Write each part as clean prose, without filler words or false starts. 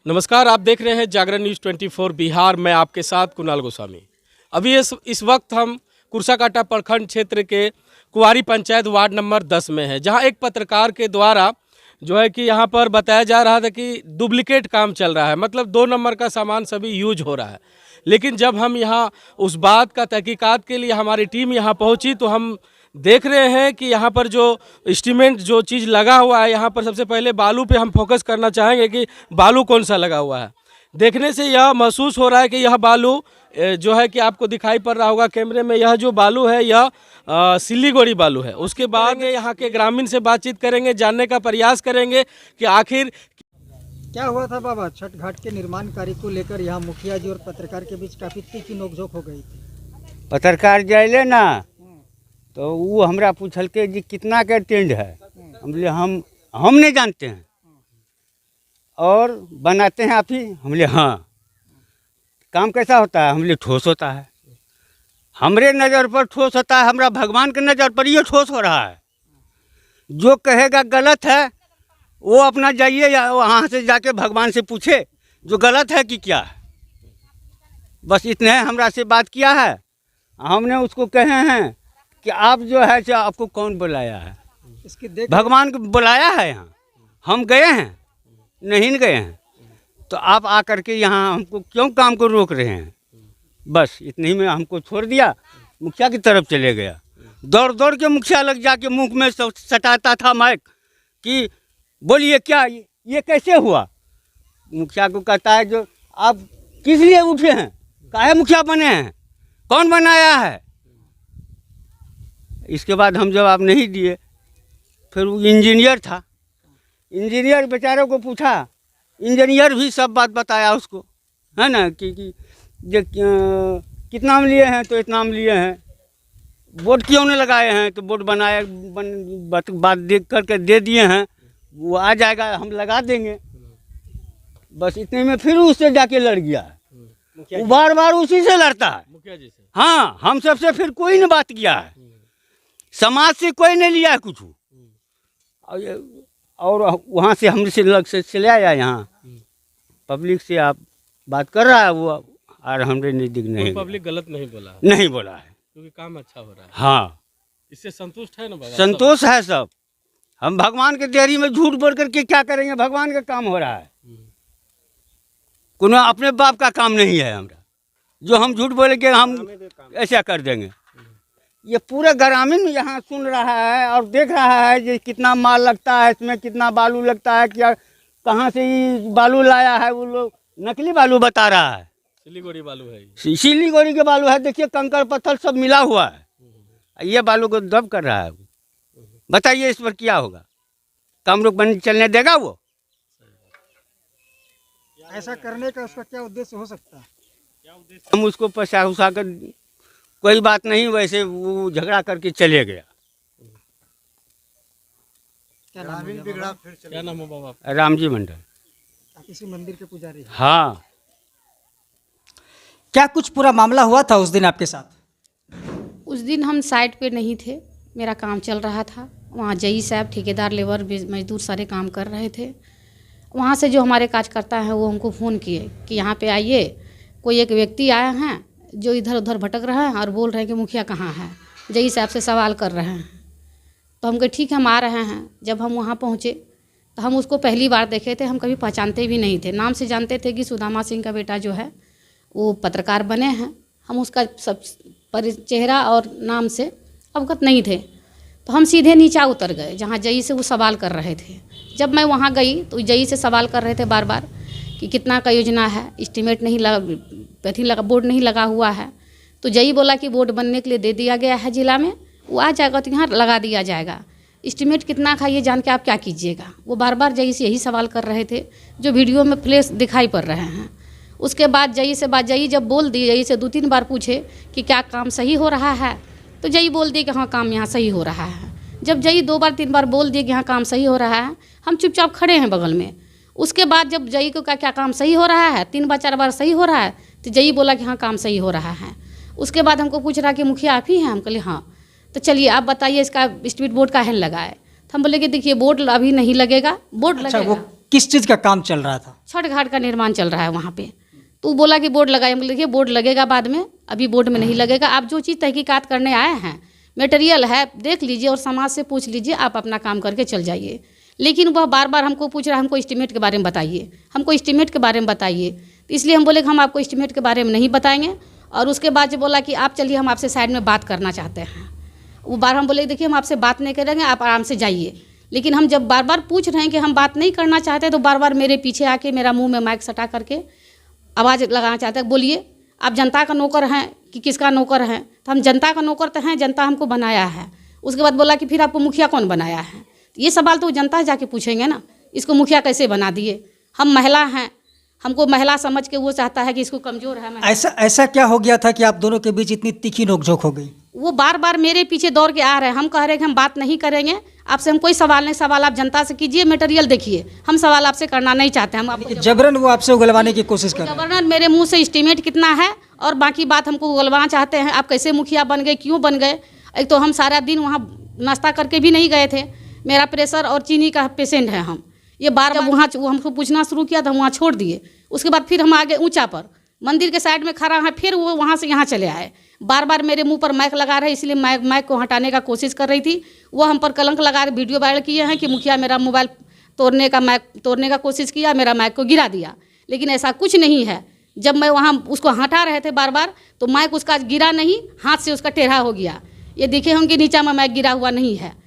नमस्कार, आप देख रहे हैं जागरण न्यूज़ 24 बिहार। मैं आपके साथ कुणाल गोस्वामी। अभी इस वक्त हम कुर्साकांटा प्रखंड क्षेत्र के कुंवारी पंचायत वार्ड नंबर 10 में है, जहां एक पत्रकार के द्वारा जो है कि यहां पर बताया जा रहा था कि डुप्लीकेट काम चल रहा है, मतलब 2 नंबर का सामान सभी यूज हो रहा है। लेकिन जब हम यहां उस बात का तहकीकात के लिए हमारी टीम यहां पहुंची तो हम देख रहे हैं कि यहाँ पर जो इंस्ट्रूमेंट जो चीज़ लगा हुआ है, यहाँ पर सबसे पहले बालू पे हम फोकस करना चाहेंगे कि बालू कौन सा लगा हुआ है। देखने से यह महसूस हो रहा है कि यह बालू जो है कि आपको दिखाई पड़ रहा होगा कैमरे में, यह जो बालू है यह सिल्लीगुड़ी बालू है। उसके बाद यहाँ के ग्रामीण से बातचीत करेंगे, जानने का प्रयास करेंगे कि आखिर क्या हुआ था बाबा। छठ घाट के निर्माण कार्य को लेकर यहाँ मुखिया जी और पत्रकार के बीच काफी तीखी नोकझोंक हो गई थी। पत्रकार जाइले ना तो वो हमरा पूछल के जी कितना के टेंट है। हम बोले हम नहीं जानते हैं और बनाते हैं आप ही। हम बोले हाँ। काम कैसा होता है? हम बोले ठोस होता है। हमरे नज़र पर ठोस होता है, हमरा भगवान के नज़र पर ये ठोस हो रहा है। जो कहेगा गलत है वो अपना जाइए या वहाँ से जाके भगवान से पूछे जो गलत है कि क्या है। बस इतने हमरा से बात किया है। हमने उसको कहे हैं कि आप जो है जो आपको कौन बुलाया है? इसकी देख भगवान को बुलाया है यहाँ। हम गए हैं? नहीं गए हैं। तो आप आकर के यहाँ हमको क्यों काम को रोक रहे हैं? बस इतने ही में हमको छोड़ दिया, मुखिया की तरफ चले गया। दौड़ दौड़ के मुखिया लग जाके मुंह में सटाता था माइक कि बोलिए क्या ये कैसे हुआ। मुखिया को कहता है जो आप किस लिए उठे हैं, काहे मुखिया बने हैं, कौन बनाया है? इसके बाद हम जवाब नहीं दिए। फिर वो इंजीनियर था, इंजीनियर बेचारे को पूछा, इंजीनियर भी सब बात बताया उसको, है ना कि कितना में लिए हैं तो इतना में लिए हैं। बोर्ड क्यों नहीं लगाए हैं तो बोर्ड बनाए बात देख करके दे दिए हैं, वो आ जाएगा हम लगा देंगे। बस इतने में फिर उससे जाके लड़ गया है। वो बार बार उसी से लड़ता है, मुखिया जी से। हाँ, हम सबसे फिर कोई नहीं बात किया है, समाज से कोई नहीं लिया है कुछ। और वहाँ से हमसे लग से चले आया यहाँ पब्लिक से आप बात कर रहा है वो, और हमरे नजदीक नहीं। पब्लिक गलत नहीं बोला है, नहीं बोला है क्योंकि काम अच्छा हो रहा है। हाँ, इससे संतुष्ट है ना बाबा? संतोष है सब। हम भगवान के देहरी में झूठ बोल करके क्या करेंगे? भगवान का काम हो रहा है, कोनो अपने बाप का काम नहीं है हमरा जो हम झूठ बोले के हम ऐसा कर देंगे। ये पूरे ग्रामीण यहाँ सुन रहा है और देख रहा है कि कितना माल लगता है, इसमें कितना बालू लगता है, क्या कहाँ से ये बालू लाया है। वो लोग नकली बालू बता रहा है, सिल्लीगुड़ी बालू है। सिल्लीगुड़ी के बालू है। देखिए कंकड़ पत्थर सब मिला हुआ है, ये बालू को दब कर रहा है। बताइए इस पर क्या होगा? काम रुक बन चलने देगा वो? ऐसा करने का उसका क्या उद्देश्य हो सकता है? हम उसको पछा उछा कर कोई बात नहीं, वैसे वो झगड़ा करके चले गया। क्या नाम है बाबा? क्या नाम है बाबा? रामजी मंडल। आप किसी मंदिर के पुजारी हैं? हाँ। क्या कुछ पूरा मामला हुआ था उस दिन आपके साथ? उस दिन हम साइट पे नहीं थे, मेरा काम चल रहा था। वहाँ जई साहब ठेकेदार लेबर मजदूर सारे काम कर रहे थे। वहाँ से जो हमारे कार्यकर्ता हैं वो हमको फ़ोन किए कि यहाँ पे आइए, कोई एक व्यक्ति आए हैं जो इधर उधर भटक रहे हैं और बोल रहे हैं कि मुखिया कहाँ है, जई साहब से सवाल कर रहे हैं। तो हम कहे ठीक है हम आ रहे हैं। जब हम वहाँ पहुँचे तो हम उसको पहली बार देखे थे, हम कभी पहचानते भी नहीं थे। नाम से जानते थे कि सुदामा सिंह का बेटा जो है वो पत्रकार बने हैं, हम उसका सब चेहरा और नाम से अवगत नहीं थे। तो हम सीधे नीचा उतर गए जहाँ जई से वो सवाल कर रहे थे। जब मैं वहाँ गई तो जई से सवाल कर रहे थे बार बार कि कितना का योजना है, एस्टीमेट नहीं लगा, बोर्ड नहीं लगा हुआ है। तो जई बोला कि बोर्ड बनने के लिए दे दिया गया है जिला में, वो आ जाएगा तो यहाँ लगा दिया जाएगा। एस्टीमेट कितना का ये जान के आप क्या कीजिएगा? वो बार बार जई से यही सवाल कर रहे थे जो वीडियो में फ्लैश दिखाई पड़ रहे हैं। उसके बाद जई से बात, जई जब बोल दी, जई से 2-3 बार पूछे कि क्या काम सही हो रहा है, तो जई बोल दी कि हाँ काम यहाँ सही हो रहा है। जब जई 2 बार 3 बार बोल दिए कि हाँ काम सही हो रहा है, हम चुपचाप खड़े हैं बगल में। उसके बाद जब जई को क्या काम सही हो रहा है, 3 बार 4 बार सही हो रहा है, तो जई बोला कि हाँ काम सही हो रहा है। उसके बाद हमको पूछ रहा कि मुखिया आप ही हैं? हम कहले हाँ। तो चलिए आप बताइए इसका एस्टीमेट बोर्ड का है लगाए। तो हम बोले कि देखिए बोर्ड अभी नहीं लगेगा, बोर्ड अच्छा, लगेगा। वो किस चीज़ का काम चल रहा था? छठ घाट का निर्माण चल रहा है वहाँ पे। तो वो बोला कि बोर्ड लगाए। हम देखिए बोर्ड लगेगा बाद में, अभी बोर्ड में नहीं लगेगा। आप जो चीज़ तहकीकात करने आए हैं, मटेरियल है, देख लीजिए और समाज से पूछ लीजिए, आप अपना काम करके चल जाइए। लेकिन वह बार बार हमको पूछ रहा है, हमको एस्टीमेट के बारे में बताइए, हमको एस्टीमेट के बारे में बताइए। तो इसलिए हम बोले कि हम आपको एस्टीमेट के बारे में नहीं बताएंगे। और उसके बाद जो बोला कि आप चलिए, हम आपसे साइड में बात करना चाहते हैं। वो बार हम बोले देखिए हम आपसे बात नहीं करेंगे, आप आराम से जाइए। लेकिन हम जब बार बार पूछ रहे हैं कि हम बात नहीं करना चाहते, तो बार बार मेरे पीछे आके मेरा मुंह में माइक सटा करके आवाज़ लगाना चाहते हैं, बोलिए आप जनता का नौकर हैं कि किसका नौकर हैं? तो हम जनता का नौकर तो हैं, जनता हमको बनाया है। उसके बाद बोला कि फिर आपको मुखिया कौन बनाया है? तो ये सवाल तो जनता जाके पूछेंगे ना, इसको मुखिया कैसे बना दिए? हम महिला हैं, हमको महिला समझ के वो चाहता है कि इसको कमज़ोर है। ऐसा क्या हो गया था कि आप दोनों के बीच इतनी तीखी नोकझोंक हो गई? वो बार बार मेरे पीछे दौड़ के आ रहे हैं। हम कह रहे हैं कि हम बात नहीं करेंगे आपसे, हम कोई सवाल नहीं, सवाल आप जनता से कीजिए, मटेरियल देखिए, हम सवाल आपसे करना नहीं चाहते। हम आपको जबरन वो आपसे उगलवाने की कोशिश कर रहे हैं। जबरन मेरे मुंह से एस्टीमेट कितना है और बाकी बात हमको उगलवाना चाहते हैं। आप कैसे मुखिया बन गए, क्यों बन गए? एक तो हम सारा दिन वहाँ नाश्ता करके भी नहीं गए थे। मेरा प्रेशर और चीनी का पेशेंट है हम। ये बार बार वहाँ वो हमको पूछना शुरू किया तो हम वहाँ छोड़ दिए। उसके बाद फिर हम आगे ऊंचा पर मंदिर के साइड में खड़ा है, फिर वो वहाँ से यहाँ चले आए। बार बार मेरे मुंह पर माइक लगा रहे, इसलिए माइक को हटाने का कोशिश कर रही थी। वो हम पर कलंक लगा रहे, वीडियो वायरल किए हैं कि मुखिया मेरा मोबाइल माइक तोड़ने का कोशिश किया, मेरा माइक को गिरा दिया। लेकिन ऐसा कुछ नहीं है। जब मैं वहाँ उसको हटा रहे थे बार बार, तो माइक उसका गिरा नहीं, हाथ से उसका टेढ़ा हो गया। ये देखे होंगे नीचा में माइक गिरा हुआ नहीं है।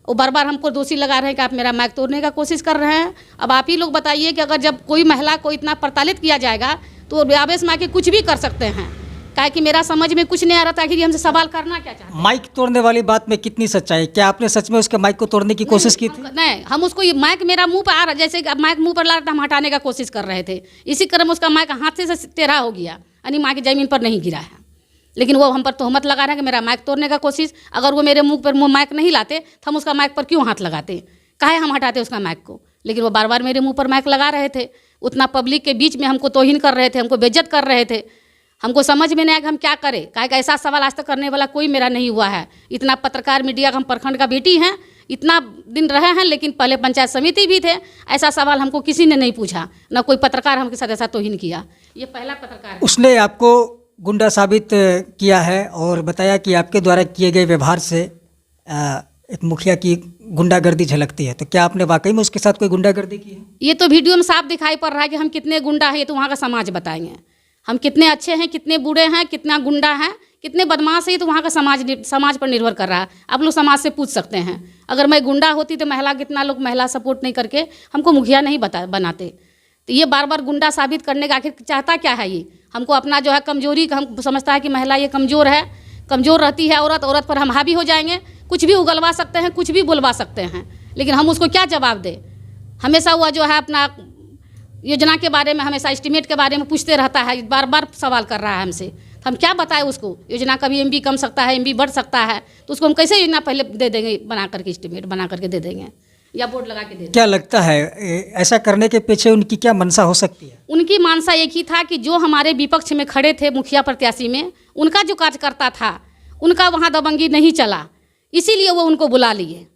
वो बार बार हमको दोषी लगा रहे हैं कि आप मेरा माइक तोड़ने का कोशिश कर रहे हैं। अब आप ही लोग बताइए कि अगर जब कोई महिला को इतना प्रताड़ित किया जाएगा तो आवेश में आके कुछ भी कर सकते हैं। काहे कि मेरा समझ में कुछ नहीं आ रहा था कि हमसे सवाल करना क्या चाहते हैं। माइक तोड़ने वाली बात में कितनी सच्चाई? क्या आपने सच में उसके माइक को तोड़ने की कोशिश की थी? नहीं, हम उसको ये माइक मेरा मुंह पर आ रहा, जैसे कि माइक मुंह पर ला रहा था, हम हटाने का कोशिश कर रहे थे। इसी क्रम उसका माइक हाथ से टेढ़ा हो गया, यानी माइक जमीन पर नहीं गिरा है। लेकिन वो हम पर तोहमत लगा रहे हैं कि मेरा माइक तोड़ने का कोशिश। अगर वो मेरे मुंह पर माइक नहीं लाते तो हम उसका माइक पर क्यों हाथ लगाते? काहे हम हटाते उसका माइक को? लेकिन वो बार बार मेरे मुंह पर माइक लगा रहे थे। उतना पब्लिक के बीच में हमको तौहीन कर रहे थे, हमको बेइज्जत कर रहे थे। हमको समझ में नहीं आया कि हम क्या करें। काहे का ऐसा सवाल आज तक करने वाला कोई मेरा नहीं हुआ है। इतना पत्रकार मीडिया का हम प्रखंड का बेटी हैं, इतना दिन रहे हैं, लेकिन पहले पंचायत समिति भी थे। ऐसा सवाल हमको किसी ने नहीं पूछा, ना कोई पत्रकार हमके साथ ऐसा तौहीन किया। ये पहला पत्रकार है। उसने आपको गुंडा साबित किया है और बताया कि आपके द्वारा किए गए व्यवहार से एक मुखिया की गुंडागर्दी झलकती है। तो क्या आपने वाकई में उसके साथ कोई गुंडागर्दी की है? ये तो वीडियो में साफ दिखाई पड़ रहा है कि हम कितने गुंडा हैं। ये तो वहाँ का समाज बताएंगे हम कितने अच्छे हैं, कितने बुरे हैं, कितना गुंडा हैं, कितने बदमाश है। ये तो वहाँ का समाज पर निर्भर कर रहा है। आप लोग समाज से पूछ सकते हैं। अगर मैं गुंडा होती तो कितना लोग महिला सपोर्ट नहीं करके हमको मुखिया नहीं बनाते। तो ये बार बार गुंडा साबित करने का आखिर चाहता क्या है? ये हमको अपना जो है कमजोरी, हम समझता है कि महिला ये कमज़ोर है, कमज़ोर रहती है औरत पर हम हावी हो जाएंगे, कुछ भी उगलवा सकते हैं, कुछ भी बुलवा सकते हैं। लेकिन हम उसको क्या जवाब दें? हमेशा हुआ जो है अपना योजना के बारे में, हमेशा एस्टीमेट के बारे में पूछते रहता है, बार बार सवाल कर रहा है हमसे। तो हम क्या बताएं उसको? योजना कभी MB कम सकता है, MB बढ़ सकता है, तो उसको हम कैसे योजना पहले दे देंगे, बना करके एस्टीमेट बना करके दे देंगे या बोर्ड लगा के दे देंगे? क्या लगता है ऐसा करने के पीछे उनकी क्या मंशा हो सकती है? उनकी मानसा एक ही था कि जो हमारे विपक्ष में खड़े थे मुखिया प्रत्याशी में, उनका जो कार्यकर्ता था, उनका वहाँ दबंगी नहीं चला, इसीलिए वो उनको बुला लिए।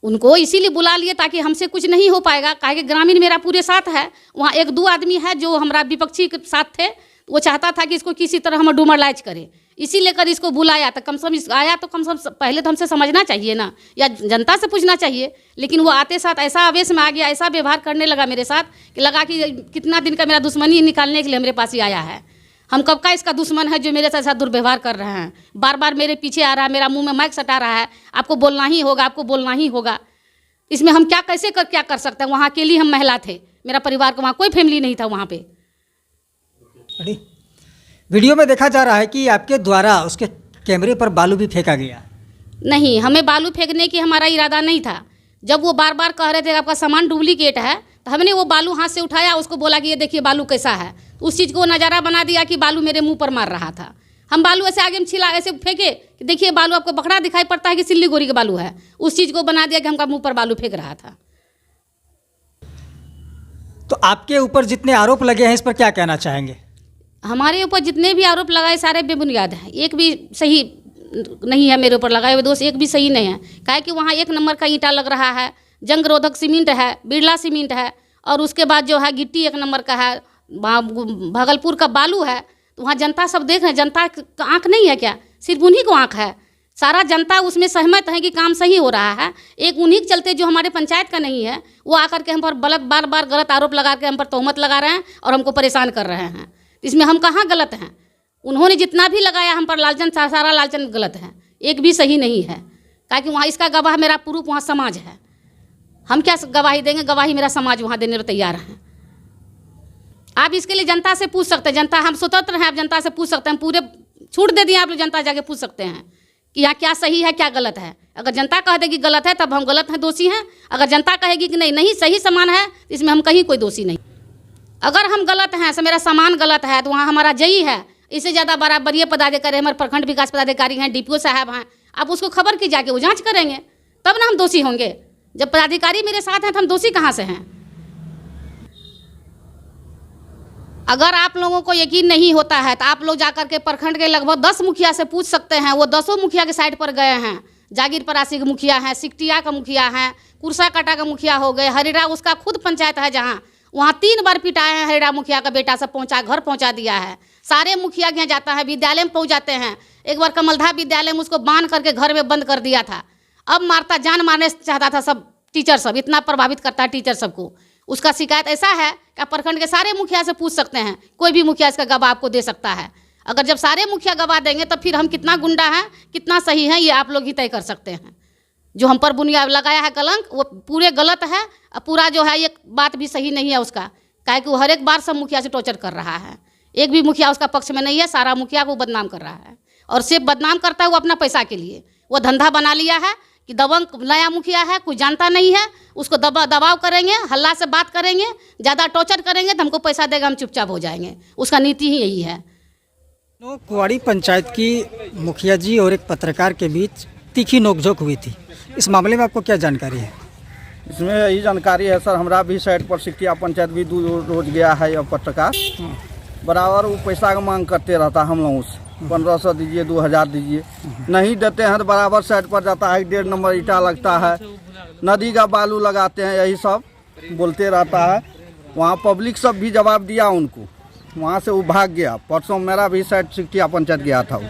उनको इसीलिए बुला लिए ताकि हमसे कुछ नहीं हो पाएगा। काहे कि ग्रामीण मेरा पूरे साथ है। वहाँ 1-2 आदमी है जो हमारा विपक्षी के साथ थे। वो चाहता था कि इसको किसी तरह हम डुमरलाइज करें, इसीलिए कर इसको बुलाया। तो कम से कम आया तो कम से कम पहले तो हमसे समझना चाहिए ना, या जनता से पूछना चाहिए। लेकिन वो आते साथ ऐसा आवेश में आ गया, ऐसा व्यवहार करने लगा मेरे साथ कि लगा कि कितना दिन का मेरा दुश्मनी निकालने के लिए मेरे पास ही आया है। हम कब का इसका दुश्मन है जो मेरे साथ दुर्व्यवहार कर रहे हैं। बार बार मेरे पीछे आ रहा है, मेरा मुंह में माइक सटा रहा है, आपको बोलना ही होगा, आपको बोलना ही होगा। इसमें हम क्या कर सकते हैं? वहाँ अकेली हम महिला थे, मेरा परिवार का वहाँ कोई फैमिली नहीं था वहाँ पे। वीडियो में देखा जा रहा है कि आपके द्वारा उसके कैमरे पर बालू भी फेंका गया। नहीं, हमें बालू फेंकने की हमारा इरादा नहीं था। जब वो बार बार कह रहे थे आपका सामान डुप्लीकेट है, तो हमने वो बालू हाथ से उठाया, उसको बोला कि ये देखिए बालू कैसा है। उस चीज़ को नज़ारा बना दिया कि बालू मेरे मुंह पर मार रहा था। हम बालू ऐसे आगे में छिला ऐसे फेंके कि देखिए बालू आपको बकरा दिखाई पड़ता है कि सिल्लीगुड़ी का बालू है। उस चीज़ को बना दिया कि हमका मुंह पर बालू फेंक रहा था। तो आपके ऊपर जितने आरोप लगे हैं इस पर क्या कहना चाहेंगे? हमारे ऊपर जितने भी आरोप लगाए सारे बेबुनियाद हैं, एक भी सही नहीं है। मेरे ऊपर लगाए हुए दोष एक भी सही नहीं है। काहे कि वहाँ 1 नंबर का ईंटा लग रहा है, जंग रोधक सीमेंट है, बिरला सीमेंट है, और उसके बाद जो है गिट्टी 1 नंबर का है, भागलपुर का बालू है। तो वहाँ जनता सब देख रहे हैं, जनता का आँख नहीं है क्या? सिर्फ उन्हीं को आँख है। सारा जनता उसमें सहमत है कि काम सही हो रहा है। एक उन्हीं के चलते जो हमारे पंचायत का नहीं है, वो आकर के हम पर बार बार गलत आरोप लगा के हम पर तोहमत लगा रहे हैं और हमको परेशान कर रहे हैं। इसमें हम कहाँ गलत हैं? उन्होंने जितना भी लगाया हम पर लालचन, सारा लालचन गलत है, एक भी सही नहीं है। ताकि वहाँ इसका गवाह मेरा प्रूफ वहाँ समाज है। हम क्या गवाही देंगे? गवाही मेरा समाज वहाँ देने को तैयार है। आप इसके लिए जनता से पूछ सकते हैं, जनता हम स्वतंत्र हैं, आप जनता से पूछ सकते हैं। पूरे छूट दे दिए आप लोग, जनता जाके पूछ सकते हैं कि यहाँ क्या सही है क्या गलत है। अगर जनता कह देगी गलत है तब हम गलत हैं, दोषी हैं। अगर जनता कहेगी कि नहीं नहीं सही सामान है, तो इसमें हम कहीं कोई दोषी नहीं। अगर हम गलत हैं, मेरा सामान गलत है, तो वहाँ हमारा जई है, इससे ज़्यादा बड़ा बड़े पदाधिकारी हमारे प्रखंड विकास पदाधिकारी हैं, DPO साहब हैं। आप उसको खबर की जाके वो जाँच करेंगे, तब ना हम दोषी होंगे। जब पदाधिकारी मेरे साथ हैं तो हम दोषी कहाँ से हैं? अगर आप लोगों को यकीन नहीं होता है तो आप लोग जाकर के प्रखंड के लगभग 10 मुखिया से पूछ सकते हैं। वो 10 मुखिया के साइड पर गए हैं। जागीर परासी का मुखिया है, सिकटिया का मुखिया है, कुर्साकाटा का मुखिया हो गए, हरिरा उसका खुद पंचायत है जहाँ, वहाँ 3 बार पिटाए हैं। हरिरा मुखिया का बेटा सब पहुँचा, घर पहुँचा दिया है। सारे मुखिया के यहाँ जाता है, विद्यालय में पहुँच जाते हैं। एक बार कमलधा विद्यालय में उसको बांध करके घर में बंद कर दिया था। अब मारता, जान मारने चाहता था सब टीचर सब, इतना प्रभावित करता है टीचर सबको। उसका शिकायत ऐसा है कि आप प्रखंड के सारे मुखिया से पूछ सकते हैं, कोई भी मुखिया इसका गवाह आपको दे सकता है। अगर जब सारे मुखिया गवाह देंगे तो फिर हम कितना गुंडा हैं, कितना सही है, ये आप लोग ही तय कर सकते हैं। जो हम पर बुनियाद लगाया है कलंक, वो पूरे गलत है। पूरा जो है ये बात भी सही नहीं है उसका, काहे कि वो हर एक बार सब मुखिया से टॉर्चर कर रहा है। एक भी मुखिया उसका पक्ष में नहीं है, सारा मुखिया को बदनाम कर रहा है। और सिर्फ बदनाम करता है वो अपना पैसा के लिए। वो धंधा बना लिया है कि दबंग नया मुखिया है, कोई जानता नहीं है, उसको दबाव करेंगे, हल्ला से बात करेंगे, ज़्यादा टॉर्चर करेंगे तो हमको पैसा देगा, हम चुपचाप हो जाएंगे। उसका नीति ही यही है। तो कुंवारी पंचायत की मुखिया जी और एक पत्रकार के बीच तीखी नोकझोंक हुई थी। इस मामले में आपको क्या जानकारी है? इसमें यही जानकारी है सर, हमारा भी साइड पर सिकटिया पंचायत भी 2 रोज गया है। यह पत्रकार बराबर वो पैसा का मांग करते रहता हम लोगों से, 1500 दीजिए, 2000 दीजिए, नहीं देते हैं तो बराबर साइड पर जाता है। 1.5 नंबर ईटा लगता है, नदी का बालू लगाते हैं, यही सब बोलते रहता है। वहाँ पब्लिक सब भी जवाब दिया उनको, वहाँ से वो भाग गया। परसों मेरा भी साइड सिकटिया पंचायत गया था वो,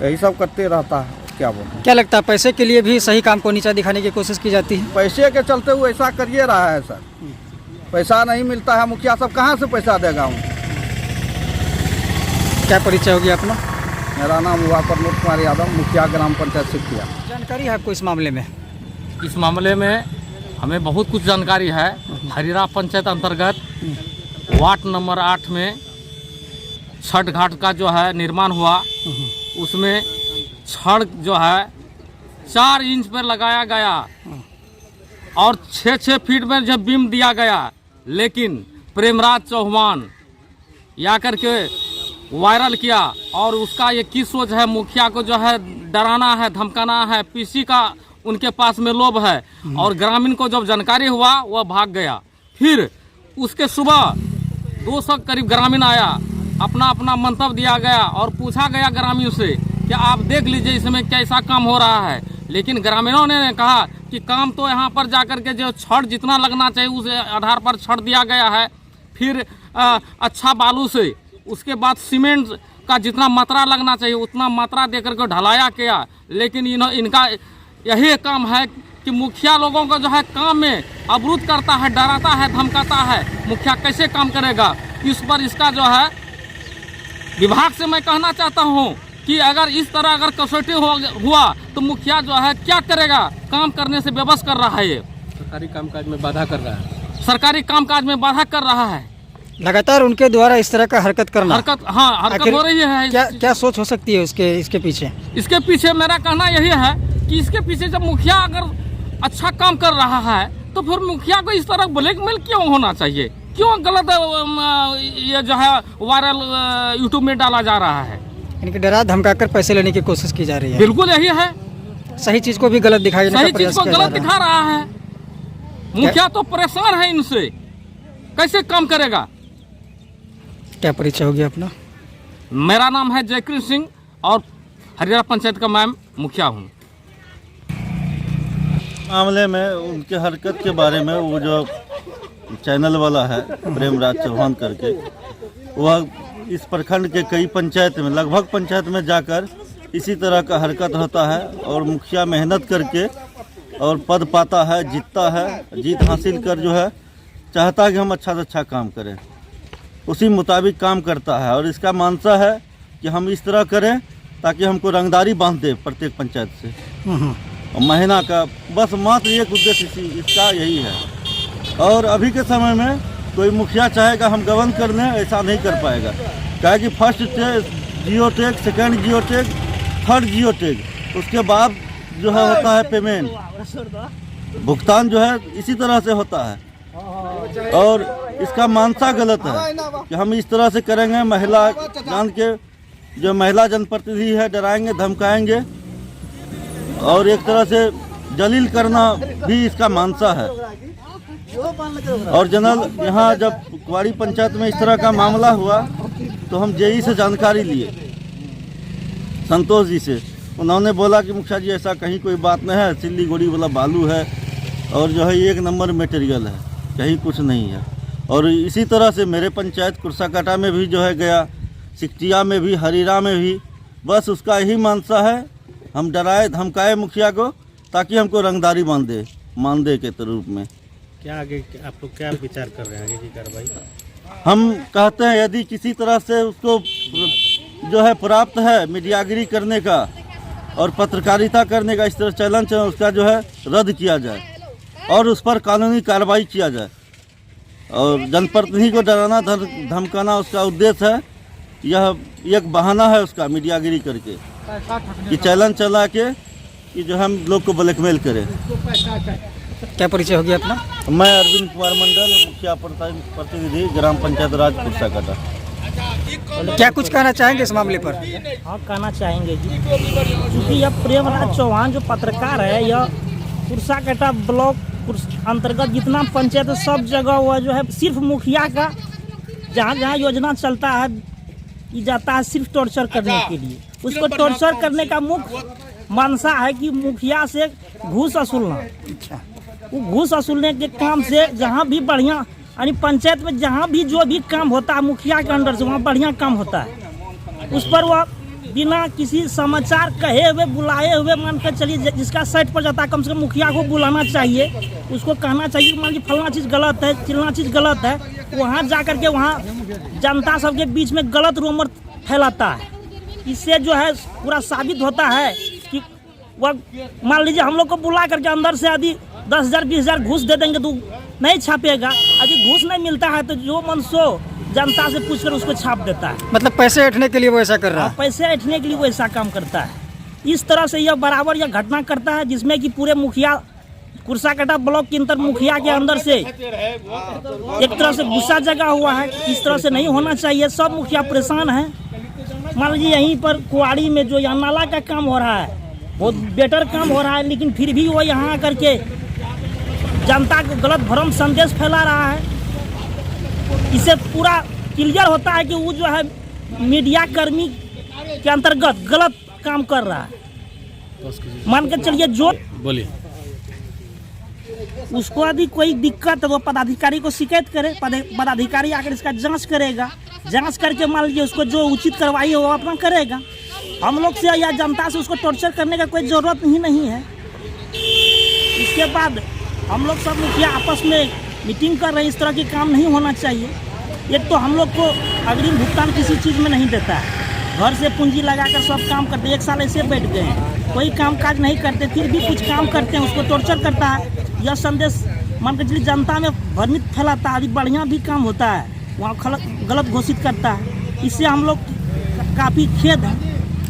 यही सब करते रहता है। क्या बोलूं? क्या लगता है पैसे के लिए भी सही काम को नीचा दिखाने की कोशिश की जाती है? पैसे के चलते वो ऐसा करिए रहा है सर। पैसा नहीं मिलता है, मुखिया सब कहाँ से पैसा देगा उनको? क्या परिचय होगी अपना? मेरा नाम हुआ प्रमोद कुमार यादव, मुखिया ग्राम पंचायत सिकटिया। जानकारी है आपको इस मामले में? इस मामले में हमें बहुत कुछ जानकारी है। हरिरा पंचायत अंतर्गत वार्ड नंबर 8 में छठ घाट का जो है निर्माण हुआ, उसमें छड़ जो है 4 इंच पर लगाया गया और 6-6 फीट में जब बीम दिया गया, लेकिन प्रेमराज चौहान या करके वायरल किया। और उसका ये किस सोच है, मुखिया को जो है डराना है, धमकाना है, पीसी का उनके पास में लोभ है। और ग्रामीण को जब जानकारी हुआ वह भाग गया। फिर उसके सुबह 200 करीब ग्रामीण आया, अपना अपना मंतव्य दिया गया और पूछा गया ग्रामीण से कि आप देख लीजिए इसमें कैसा काम हो रहा है। लेकिन ग्रामीणों ने कहा कि काम तो यहाँ पर जाकर के जो छड़ जितना लगना चाहिए उस आधार पर छड़ दिया गया है। फिर अच्छा बालू से, उसके बाद सीमेंट का जितना मात्रा लगना चाहिए उतना मात्रा देकर के ढलाया किया। लेकिन इनका यही काम है कि मुखिया लोगों को जो है काम में अवरुद्ध करता है, डराता है, धमकाता है। मुखिया कैसे काम करेगा? इस पर इसका जो है विभाग से मैं कहना चाहता हूँ कि अगर इस तरह अगर कसौटी हुआ तो मुखिया जो है क्या करेगा? काम करने से विवश कर रहा है। ये सरकारी कामकाज में बाधा कर रहा है। सरकारी कामकाज में बाधा कर रहा है। लगातार उनके द्वारा इस तरह का हरकत करना, हरकत हो रही है। क्या सोच हो सकती है इसके पीछे? इसके पीछे मेरा कहना यही है कि इसके पीछे जब मुखिया अगर अच्छा काम कर रहा है तो फिर मुखिया को इस तरह ब्लैकमेल क्यों होना चाहिए? क्यों गलत ये जो है वायरल यूट्यूब में डाला जा रहा है? इनके डरा धमका कर पैसे लेने की कोशिश की जा रही है। बिल्कुल यही है। सही चीज को भी गलत दिखाने का सही प्रयास चीज को किया जा गलत रहा दिखा रहा है। मुखिया तो परेशान है इनसे, कैसे काम करेगा? क्या परिचय होगी अपना? मेरा नाम है जयकृष्ण सिंह और हरियाणा पंचायत का मैं मुखिया हूँ। मामले में उनके हरकत के बारे में वो जो चैनल वाला है प्रेमराज चौहान करके, वह इस प्रखंड के कई पंचायत में, लगभग पंचायत में जाकर इसी तरह का हरकत होता है और मुखिया मेहनत करके और पद पाता है, जीतता है, जीत हासिल कर जो है चाहता है कि हम अच्छा से अच्छा काम करें, उसी मुताबिक काम करता है। और इसका मानसा है कि हम इस तरह करें ताकि हमको रंगदारी बांध दे प्रत्येक पंचायत से, और महीना का बस मात्र एक उद्देश्य इसका यही है। और अभी के समय में कोई मुखिया चाहेगा हम गबन कर लें, ऐसा नहीं कर पाएगा। क्या कि first geo tag, second geo tag, third geo tag, उसके बाद जो है होता है पेमेंट, भुगतान जो है इसी तरह से होता है। और इसका मानसा गलत है कि हम इस तरह से करेंगे, महिला जान के जो महिला जनप्रतिनिधि है डराएंगे, धमकाएंगे और एक तरह से जलील करना भी इसका मानसा है। और जनरल यहाँ जब कुंवारी पंचायत में इस तरह का मामला हुआ तो हम जेई से जानकारी लिए, संतोष जी से। उन्होंने बोला कि मुखिया जी ऐसा कहीं कोई बात नहीं है, सिल्लीगुड़ी वाला बालू है और जो है 1 नंबर मटेरियल है, कहीं कुछ नहीं है। और इसी तरह से मेरे पंचायत कुर्साकाटा में भी जो है गया, सिकटिया में भी, हरीरा में भी, बस उसका यही मानसा है हम डराए धमकाए मुखिया को ताकि हमको रंगदारी मानदे के रूप में। क्या आगे आप लोग क्या विचार कर रहे हैं आगे की कार्रवाई? हम कहते हैं यदि किसी तरह से उसको जो है प्राप्त है मीडियागिरी करने का और पत्रकारिता करने का, इस तरह चैलेंज है, उसका जो है रद्द किया जाए और उस पर कानूनी कार्रवाई किया जाए। और जनप्रतिनिधि को डराना धमकाना उसका उद्देश्य है, यह एक बहाना है उसका मीडियागिरी करके कि चैलेंज चला के कि जो हम लोग को ब्लैकमेल करें। क्या परिचय हो गया अपना? मैं अरविंद कुमार मंडल, मुखिया प्रतिनिधि ग्राम पंचायत राज कुर्साकाटा। क्या कुछ कहना चाहेंगे इस मामले पर? हाँ, कहना चाहेंगे जी, क्योंकि यह प्रेमराज चौहान जो पत्रकार है, यह कुर्साकाटा ब्लॉक अंतर्गत जितना पंचायत है सब जगह वह जो है सिर्फ मुखिया का जहाँ जहाँ योजना चलता है ये जाता है सिर्फ टॉर्चर करने के लिए। उसको टॉर्चर करने का मुख्य मंशा है कि मुखिया से घूस वसूलना। वो घूस वसूलने के काम से जहाँ भी बढ़िया, यानी पंचायत में जहाँ भी जो भी काम होता है मुखिया के अंडर से वहाँ बढ़िया काम होता है, उस पर वह बिना किसी समाचार कहे हुए बुलाए हुए मान कर चलिए जिसका साइट पर जाता है कम से कम मुखिया को बुलाना चाहिए, उसको कहना चाहिए मान लीजिए फलाना चीज़ गलत है, चिलना चीज़ गलत है, वहाँ जा कर के वहाँ जनता सबके बीच में गलत रूमर फैलाता है। इससे जो है पूरा साबित होता है कि वह मान लीजिए हम लोग को बुला करके अंदर से यदि 10,000 20,000 घूस दे देंगे तो नहीं छापेगा, यदि घूस नहीं मिलता है तो जो मन सो जनता से पूछकर उसको छाप देता है। मतलब पैसे ऐंठने के लिए वो ऐसा कर रहा है? पैसे ऐंठने के लिए वो ऐसा काम करता है। इस तरह से यह बराबर यह घटना करता है जिसमें कि पूरे मुखिया कुर्साकाटा ब्लॉक के अंदर मुखिया के अंदर से एक तरह से गुस्सा जगा हुआ है। इस तरह से नहीं होना चाहिए, सब मुखिया परेशान हैं। मान लीजिए यहीं पर कुआड़ी में जो यहाँ नाला का काम हो रहा है बहुत बेटर काम हो रहा है, लेकिन फिर भी वो यहाँ आकर के जनता को गलत भ्रम संदेश फैला रहा है। इससे पूरा क्लियर होता है कि वो जो है मीडिया कर्मी के अंतर्गत गलत काम कर रहा है। मान के चलिए जो बोलिए उसको यदि कोई दिक्कत है वो पदाधिकारी को शिकायत करे, पदाधिकारी आकर इसका जांच करेगा, जांच करके मान लीजिए उसको जो उचित कार्रवाई है वो अपना करेगा। हम लोग से या जनता से उसको टॉर्चर करने का कोई ज़रूरत ही नहीं है। इसके बाद हम लोग सब मुखिया आपस में मीटिंग कर रहे हैं, इस तरह के काम नहीं होना चाहिए। एक तो हम लोग को अग्रिम भुगतान किसी चीज़ में नहीं देता है, घर से पूंजी लगाकर सब काम करते, 1 साल ऐसे बैठ गए हैं, कोई काम काज नहीं करते, फिर भी कुछ काम करते हैं, उसको टॉर्चर करता है। यह संदेश मान के चलिए जनता में भ्रमित फैलाता है। अभी बढ़िया भी काम होता है वहाँ गलत घोषित करता है। इससे हम लोग काफ़ी खेद है।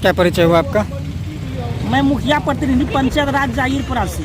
क्या परिचय हुआ आपका? मैं मुखिया प्रतिनिधि पंचायत राज जागीरपुरा से।